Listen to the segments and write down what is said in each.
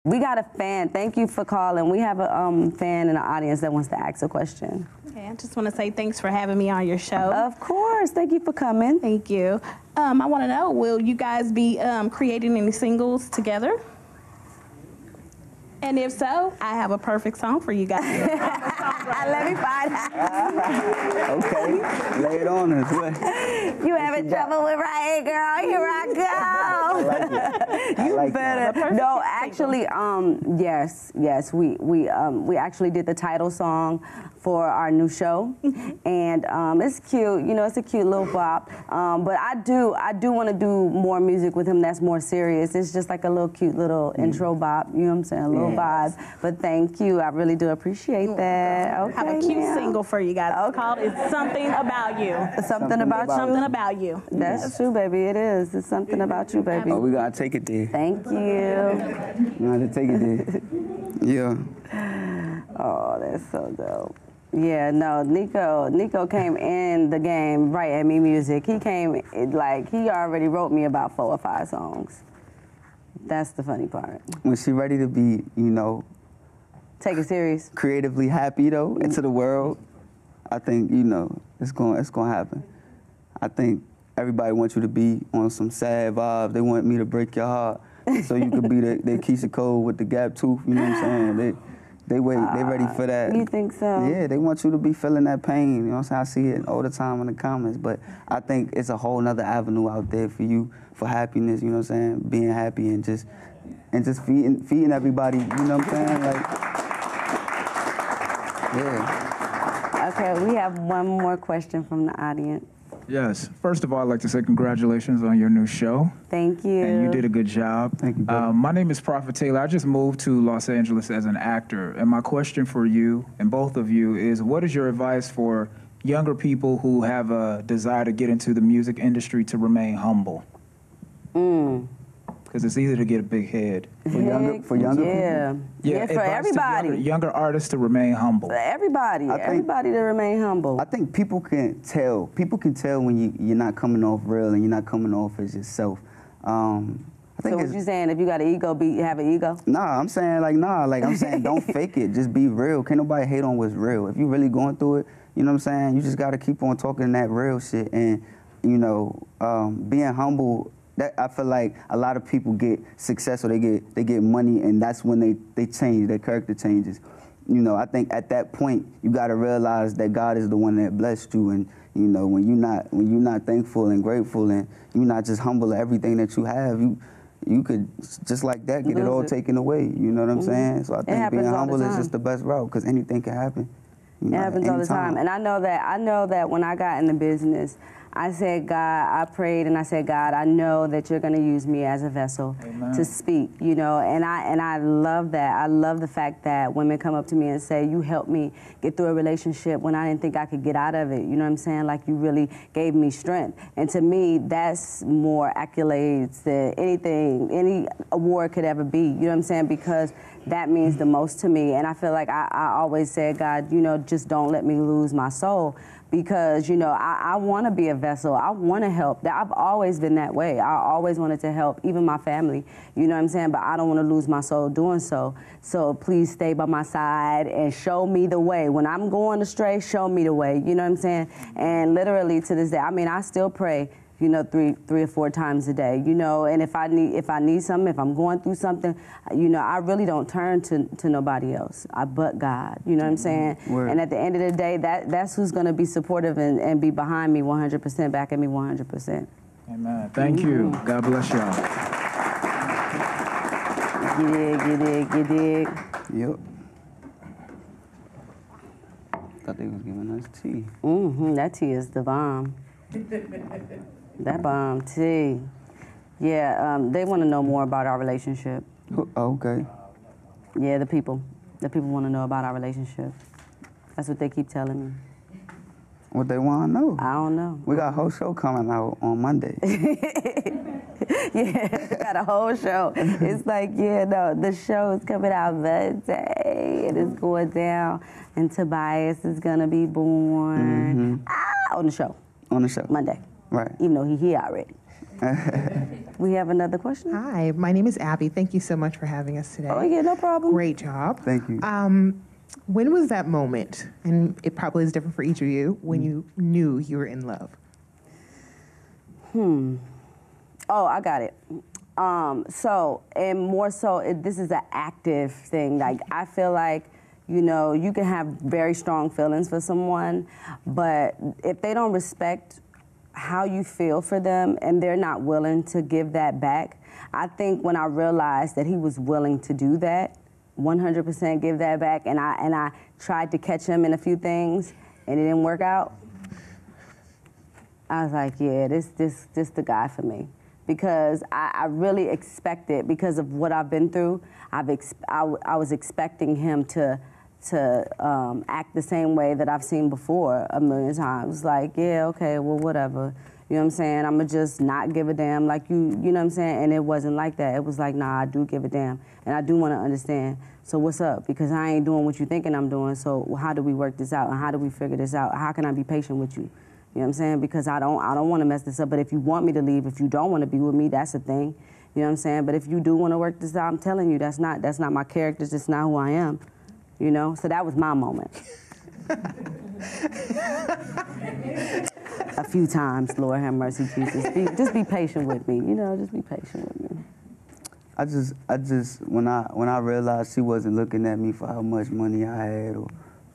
We got a fan. Thank you for calling. We have a fan in the audience that wants to ask a question. Okay, I just want to say thanks for having me on your show. Of course. Thank you for coming. Thank you. I want to know, will you guys be creating any singles together? And if so, I have a perfect song for you guys. Let me find out. Okay, lay it on us. You having trouble with Riot Girl? Here I go. I like better. that. No, actually, yes, we actually did the title song for our new show, and it's cute. You know, it's a cute little bop. But I do want to do more music with him that's more serious. It's just like a little cute little intro bop. You know what I'm saying? A little vibe. But thank you. I really do appreciate that. Okay, I have a cute single for you guys. It's called "It's Something About You." Something about you. Something about you. That's true, baby. It is. It's something about you, baby. Oh, we gotta take it there. Thank you. We gotta take it there. Yeah. Oh, that's so dope. Yeah, no, Niko came in the game right at Me Music. He came, like, he already wrote me about 4 or 5 songs. That's the funny part. When she ready to be, you know, take it serious, creatively happy though into the world, I think, you know, it's gonna happen. I think everybody wants you to be on some sad vibes. They want me to break your heart so you could be the Keyshia Cole with the gap tooth. You know what I'm saying? They ready for that. You think so? Yeah, they want you to be feeling that pain. You know what I'm saying? I see it all the time in the comments, but I think it's a whole nother avenue out there for you, for happiness, you know what I'm saying? Being happy and just feeding everybody, you know what I'm saying? Like, yeah. Okay, we have one more question from the audience. Yes. First of all, I'd like to say congratulations on your new show. Thank you. And you did a good job. Thank you, brother. My name is Prophet Taylor. I just moved to Los Angeles as an actor. And my question for you and both of you is, what is your advice for younger people who have a desire to get into the music industry to remain humble? Because it's easy to get a big head. For younger people? Yeah, for everybody. Younger artists to remain humble. Everybody to remain humble. I think people can tell. People can tell when you're not coming off real and you're not coming off as yourself. I think so what you saying, if you got an ego, have an ego? Nah, I'm saying I'm saying don't fake it. Just be real. Can't nobody hate on what's real. If you really going through it, you know what I'm saying? You just got to keep on talking that real shit. And, you know, being humble, that I feel like a lot of people get success or they get money, and that's when they change, their character changes. You know, I think at that point you got to realize that God is the one that blessed you, and you know when you're not thankful and grateful, and you're not just humble of everything that you have, you could just like that get it all taken away. You know what I'm saying? So I think being humble is just the best route, because anything can happen. You know, it happens all the time, and I know that when I got in the business, I said, God, I prayed and I said, God, I know that you're going to use me as a vessel to speak, you know, and I love that. I love the fact that women come up to me and say, you helped me get through a relationship when I didn't think I could get out of it. You know what I'm saying? Like, you really gave me strength. And to me, that's more accolades than anything, any award could ever be. You know what I'm saying? Because that means the most to me. And I feel like I always said, God, you know, just don't let me lose my soul. Because, you know, I want to be a vessel. I want to help. I've always been that way. I always wanted to help, even my family. You know what I'm saying? But I don't want to lose my soul doing so. So please stay by my side and show me the way. When I'm going astray, show me the way. You know what I'm saying? And literally to this day, I mean, I still pray, you know, three or four times a day, you know, and if I need something, if I'm going through something, you know, I really don't turn to nobody else, but God, you know what I'm saying? Word. And at the end of the day, that's who's going to be supportive and be behind me 100%, back at me 100%. Amen. Thank you. God bless y'all. You dig. Yep. Thought they was giving us tea. That tea is the bomb. That bomb tea. Yeah, they want to know more about our relationship. Oh, okay. Yeah, the people want to know about our relationship. That's what they keep telling me. What they want to know? I don't know. We got a whole show coming out on Monday. Yeah, we got a whole show. It's like, yeah, no, the show is coming out Monday. It is going down, and Tobias is going to be born on the show. On the show. Monday. Right. Even though he here already. We have another question? Hi, my name is Abby. Thank you so much for having us today. Oh, yeah, no problem. Great job. Thank you. When was that moment, and it probably is different for each of you, when you knew you were in love? Oh, I got it. And more so, this is an active thing. Like, I feel like, you know, you can have very strong feelings for someone, but if they don't respect how you feel for them and they're not willing to give that back, I think when I realized that he was willing to do that, 100% give that back, and I tried to catch him in a few things and it didn't work out, I was like, yeah, this the guy for me. Because I really expected, because of what I've been through, I was expecting him to act the same way that I've seen before a million times. Like, yeah, okay, well, whatever. You know what I'm saying? I'm gonna just not give a damn like you know what I'm saying? And it wasn't like that. It was like, nah, I do give a damn. And I do wanna understand. So what's up? Because I ain't doing what you thinking I'm doing, so how do we work this out? And how do we figure this out? How can I be patient with you? You know what I'm saying? Because I don't wanna mess this up, but if you want me to leave, if you don't wanna be with me, that's a thing. You know what I'm saying? But if you do wanna work this out, I'm telling you, that's not my character, it's just not who I am. You know? So that was my moment. A few times, Lord have mercy, Jesus. Just be patient with me, you know, just be patient with me. I just when I realized she wasn't looking at me for how much money I had or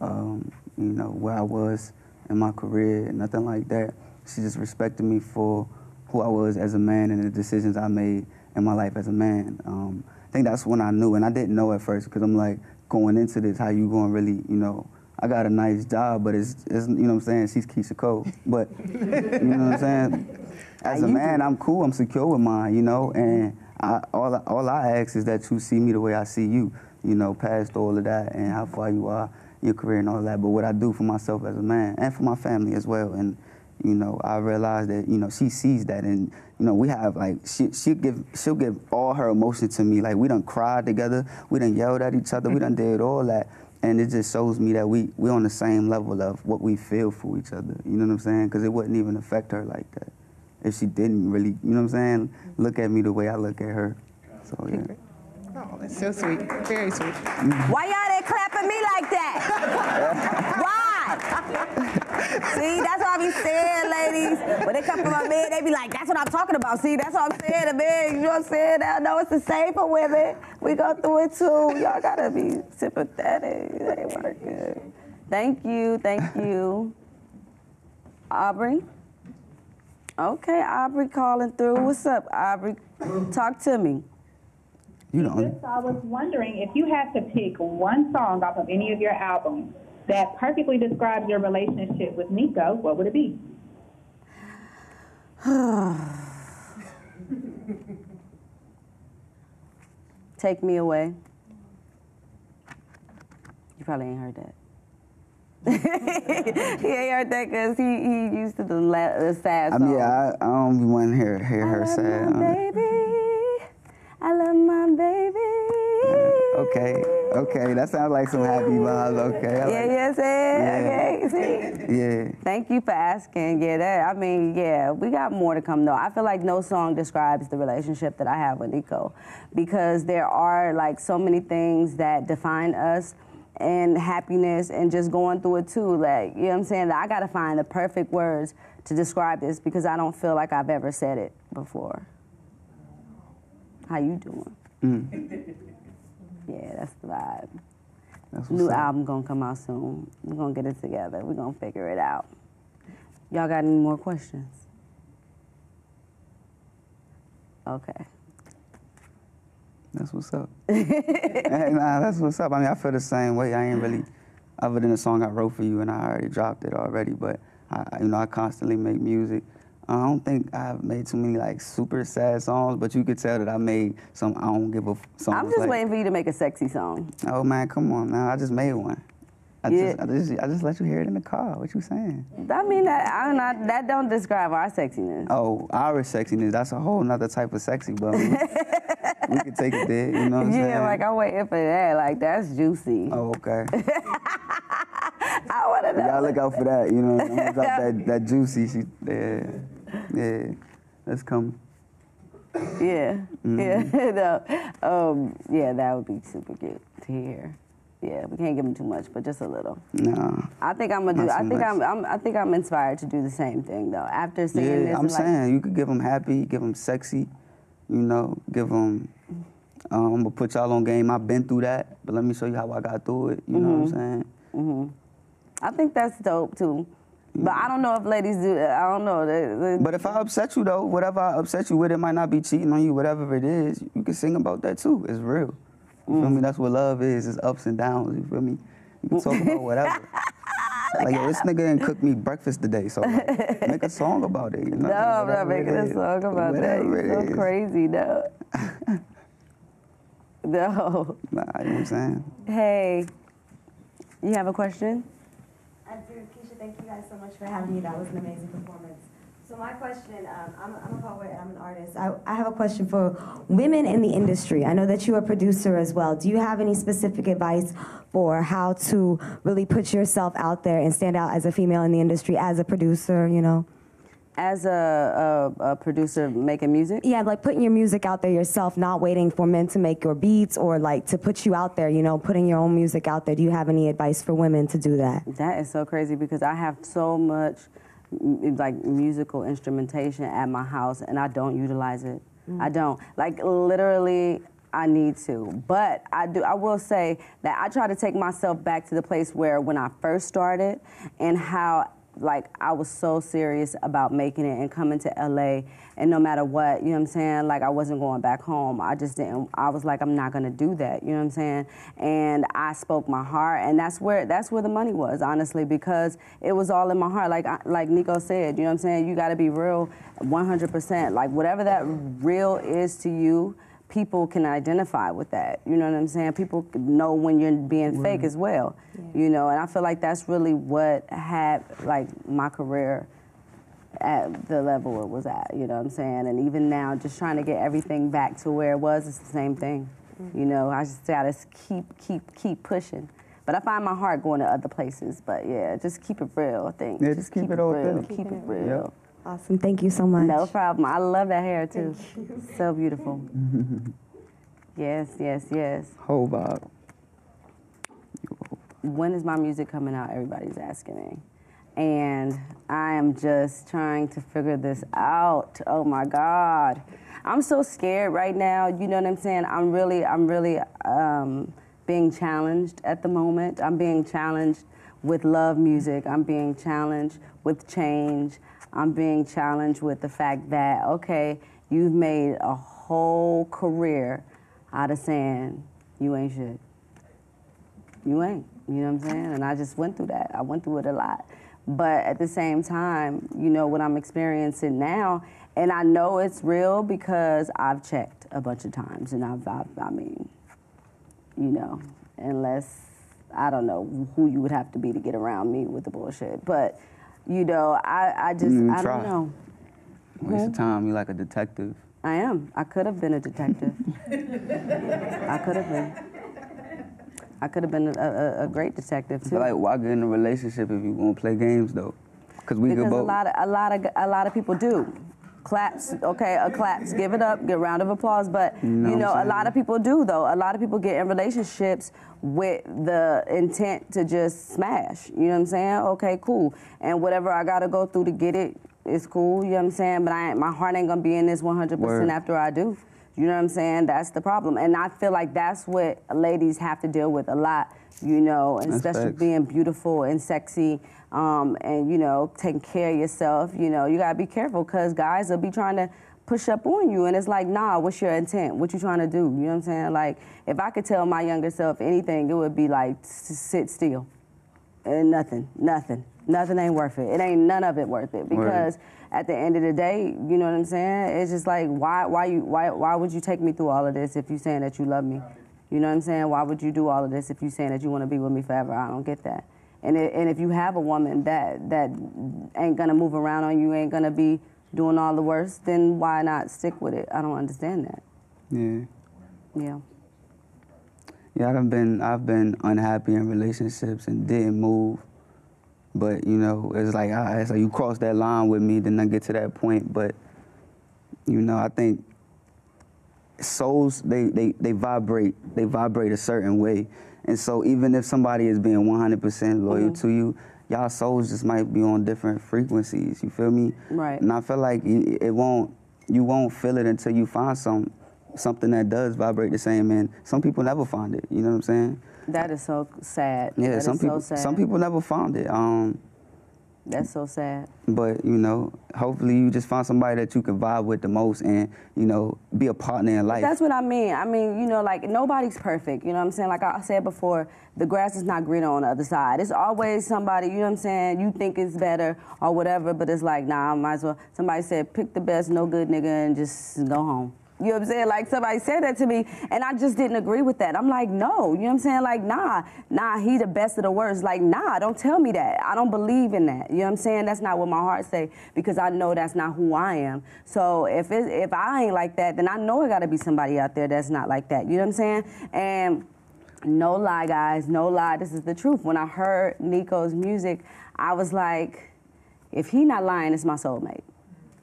you know, where I was in my career, nothing like that. She just respected me for who I was as a man and the decisions I made in my life as a man. I think that's when I knew, and I didn't know at first, because I'm like, going into this, how you going to really, you know, I got a nice job, but it's you know what I'm saying, she's Keyshia Cole. But, you know what I'm saying? As a man, I'm cool, I'm secure with mine, you know, and all I ask is that you see me the way I see you, you know, past all of that and how far you are in your career and all that. But what I do for myself as a man and for my family as well. And, you know, I realized that, you know, she sees that, and, you know, we have, like, she'll give all her emotion to me. Like, we done cried together, we done yelled at each other, we done did all that. And it just shows me that we're on the same level of what we feel for each other. You know what I'm saying? Because it wouldn't even affect her like that if she didn't really, you know what I'm saying, look at me the way I look at her. So, yeah. Oh, that's so sweet. Very sweet. Why y'all there clapping me like that? Why? See, that's what I be saying, ladies. When they come from my bed, they be like, that's what I'm talking about. See, that's what I'm saying to men. You know what I'm saying? I know it's the same for women. We go through it too. Y'all gotta be sympathetic. They work good. Thank you, thank you. Aubrey? Okay, Aubrey calling through. What's up, Aubrey? Talk to me. You know. I was wondering if you had to pick one song off of any of your albums that perfectly describes your relationship with Niko, what would it be? Take Me Away. You probably ain't heard that. He ain't heard that because he used to the sad song. I mean, I don't be wanting to hear her sad. I love my baby. Okay, that sounds like some happy vibes. Okay, See? Yeah. Thank you for asking. Yeah, we got more to come though. I feel like no song describes the relationship that I have with Niko, because there are like so many things that define us, and happiness, and just going through it too. Like, you know what I'm saying? I gotta find the perfect words to describe this, because I don't feel like I've ever said it before. How you doing? Yeah, that's the vibe. New album gonna come out soon. We're gonna get it together. We're gonna figure it out. Y'all got any more questions? Okay. That's what's up. Nah, that's what's up. I mean, I feel the same way. I ain't really, other than the song I wrote for you, and I already dropped it already, but I constantly make music. I don't think I've made too many like super sad songs, but you could tell that I made some I don't give a song. I'm just waiting for you to make a sexy song. Oh man, come on now! I just made one. I just let you hear it in the car. What you saying? I mean, that don't describe our sexiness. Oh, our sexiness, that's a whole nother type of sexy, but we could take it there, you know what I'm saying? Yeah, like I'm waiting for that. Like, that's juicy. Oh, okay. I want to know. Y'all look out for that, you know. I'm gonna drop that juicy. Yeah, that's coming. Yeah, yeah, no. Yeah, that would be super cute to hear. Yeah, we can't give them too much, but just a little. No. I think I'm gonna do. I think I'm inspired to do the same thing though. After seeing this, I'm saying you could give them happy, give them sexy, you know, give them. I'm gonna put y'all on game. I've been through that, but let me show you how I got through it. You know what I'm saying? I think that's dope too. But I don't know if ladies do that. I don't know. But if I upset you though, whatever I upset you with, it might not be cheating on you. Whatever it is, you can sing about that too. It's real. You feel me? That's what love is. It's ups and downs. You feel me? You can talk about whatever. Like, yo, this nigga didn't cook me breakfast today, so like, make a song about it. You know? No, I'm not making a song about that. You're so crazy, no. No. Nah, you know what I'm saying? Hey, you have a question? I do. Keyshia, thank you guys so much for having me. That was an amazing performance. So my question, I'm a poet, I'm an artist. I have a question for women in the industry. I know that you're a producer as well. Do you have any specific advice for how to really put yourself out there and stand out as a female in the industry, as a producer, you know? As a producer making music? Yeah, like putting your music out there yourself, not waiting for men to make your beats or like to put you out there, you know, putting your own music out there. Do you have any advice for women to do that? That is so crazy because I have so much like musical instrumentation at my house and I don't utilize it. I don't. Like literally I need to. But I will say that I try to take myself back to the place where when I first started and how like I was so serious about making it and coming to LA and no matter what, you know what I'm saying, like I wasn't going back home. I just didn't, I was like, I'm not gonna do that, you know what I'm saying? And I spoke my heart and that's where the money was, honestly, because it was all in my heart. Like Niko said, you know what I'm saying, you gotta be real 100%. Like whatever that real is to you, people can identify with that, you know what I'm saying? People know when you're being fake as well, you know, and I feel like that's really what had, like, my career at the level it was at, you know what I'm saying? And even now, just trying to get everything back to where it was, it's the same thing, you know? I just gotta keep pushing. But I find my heart going to other places, but yeah, just keep it real, I think. Yeah, just keep it all real, thing. keep it real. Yep. Awesome, thank you so much. No problem. I love that hair too. So beautiful. Yes, yes, yes. Whole vibe. When is my music coming out? Everybody's asking me. And I am just trying to figure this out. Oh my God. I'm so scared right now. You know what I'm saying? I'm really being challenged at the moment. I'm being challenged with love music. I'm being challenged with change. I'm being challenged with the fact that, okay, you've made a whole career out of saying you ain't shit. You ain't, you know what I'm saying? And I just went through that. I went through it a lot. But at the same time, you know, what I'm experiencing now, and I know it's real because I've checked a bunch of times, and I mean, you know, unless, I don't know who you would have to be to get around me with the bullshit. But, you know, I don't know. Waste of time. You like a detective. I am. I could have been a detective. I could have been. I could have been a great detective too. But like, why get in a relationship if you won't play games though? Because we could both. A lot of people do. Claps, okay, a claps, give it up, get a round of applause. But you know, a lot of people do though. A lot of people get in relationships with the intent to just smash. You know what I'm saying? Okay, cool. And whatever I gotta go through to get it is cool. You know what I'm saying? But my heart ain't gonna be in this 100% after I do. You know what I'm saying? That's the problem. And I feel like that's what ladies have to deal with a lot, you know, and especially being beautiful and sexy, and, you know, taking care of yourself. You know, you gotta be careful because guys will be trying to push up on you. And it's like, nah, what's your intent? What you trying to do? You know what I'm saying? Like, if I could tell my younger self anything, it would be like, sit still. And nothing ain't worth it. It ain't none of it worth it because at the end of the day, you know what I'm saying? It's just like, why would you take me through all of this if you saying that you love me? You know what I'm saying? Why would you do all of this if you saying that you want to be with me forever? I don't get that. And if you have a woman that ain't gonna move around on you, ain't gonna be doing all the worst, then why not stick with it? I don't understand that. Yeah. Yeah. Yeah, I've been unhappy in relationships and didn't move. But, you know, it's like you cross that line with me, then I get to that point. But, you know, I think souls, they vibrate a certain way. And so even if somebody is being 100% loyal to you, y'all souls just might be on different frequencies, you feel me? Right. And I feel like you won't feel it until you find something that does vibrate the same, and some people never find it, you know what I'm saying? That is so sad. Yeah, that some people so sad. some people never found it. That's so sad. But, you know, hopefully you just find somebody that you can vibe with the most and, you know, be a partner in life. That's what I mean. I mean, you know, like, nobody's perfect, you know what I'm saying? Like I said before, the grass is not greener on the other side. It's always somebody, you know what I'm saying, you think is better or whatever, but it's like, nah, I might as well. Somebody said, pick the best, no good nigga and just go home. You know what I'm saying? Like, somebody said that to me, and I just didn't agree with that. I'm like, no, you know what I'm saying? Like, nah, he the best of the worst. Like, nah, don't tell me that. I don't believe in that. You know what I'm saying? That's not what my heart say, because I know that's not who I am. So if I ain't like that, then I know it gotta be somebody out there that's not like that. You know what I'm saying? And no lie, guys, no lie, this is the truth. When I heard Niko's music, I was like, if he not lying, it's my soulmate.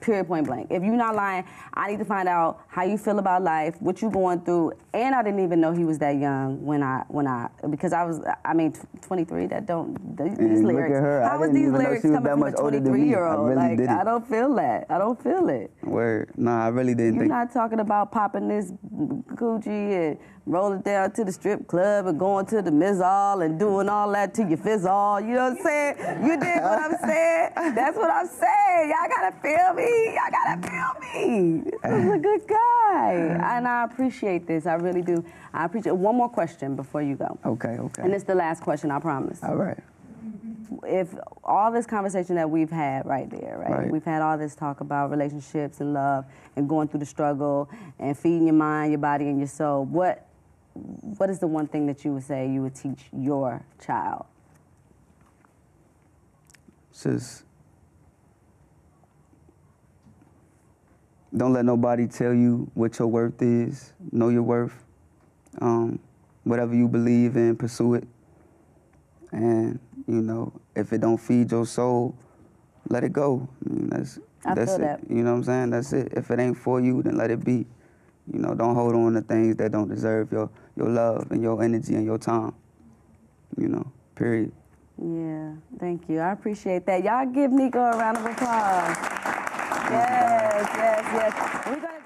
Period, point blank. If you're not lying, I need to find out how you feel about life, what you going through, and I didn't even know he was that young because I mean, 23. That don't these lyrics. Look at her. How was these lyrics coming from a 23-year-old? Really like, didn't. I don't feel that. I don't feel it. Word. Nah, I really didn't. You're not talking about popping this Gucci and rolling down to the strip club and going to the Mizal and doing all that to your fizzle. You know what I'm saying? You dig what I'm saying? That's what I'm saying. Y'all gotta feel me. Y'all gotta feel me. This is a good guy. And I appreciate this. I really do. I appreciate. One more question before you go. Okay. And it's the last question, I promise. All right. If all this conversation that we've had right there, right? We've had all this talk about relationships and love and going through the struggle and feeding your mind, your body, and your soul. What is the one thing that you would say you would teach your child? Just don't let nobody tell you what your worth is. Know your worth. Whatever you believe in, pursue it. And, you know, if it don't feed your soul, let it go. I mean, that's feel it. that. You know what I'm saying? That's it. If it ain't for you, then let it be. You know, don't hold on to things that don't deserve your love and your energy and your time. You know, period. Yeah, thank you. I appreciate that. Y'all give Niko a round of applause. Yes. We're gonna